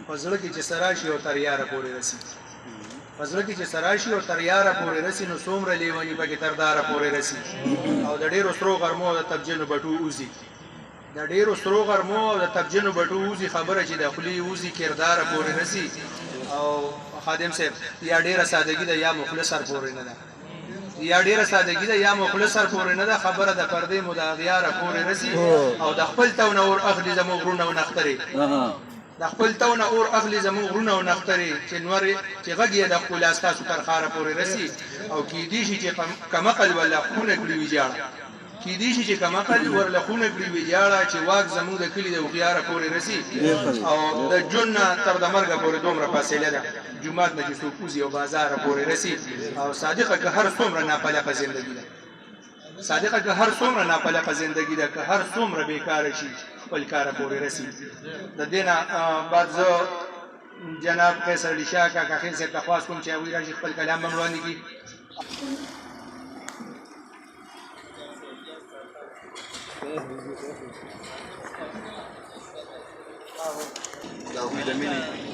په زړه کې چې سره راشي او تر یاره پورې رسي په زړه کې چې سره راشي او تر یاره پورې رسي نو څومره لیوني پکې تر داره پورې رسي او د ډېرو سرو غرمو او د تبجنو بټو وځي د ډېرو سرو غرمو او د تبجنو بټو وځي خبره چې د خولې وځي کرداره پورې رسي او خادم صاحب یا ډېره سادګي ده یا مخلص سر پورې نه ده یا ډیره سادګي ده یا مخلص سر پورې نه ده خبره د پردې مداغیاره پورې رسي او د خپل تونه اور اخلي زموږ غرونه او نختري د خپل تونه اور اخلي زموږ غرونه او نختري چې نور چې غږ یې د خپل اساس تر خاره پورې رسي او کې دي چې کمقل ولا خونه کړی ویجاړه کې دي چې کمقل ورله خونه کړی ویجاړه چې واک زموږ د کلی د وخياره پورې رسي او د جنه تر د مرګ پورې دومره فاصله ده جمعات نه چې سوقوزي او بازار پورې رسي او صادقه که هر څومره ناپلقه زندگی ده صادقه که هر څومره ناپلقه زندگی ده که هر څومره بیکاره شي خپل کار پورې رسي د دینه بعد زه جناب قیصر علي شاه کاکا خیل صاحب تخواست کوم چې هغوی راشي خپل کلام به وړاندې کړي د هغوی د مینې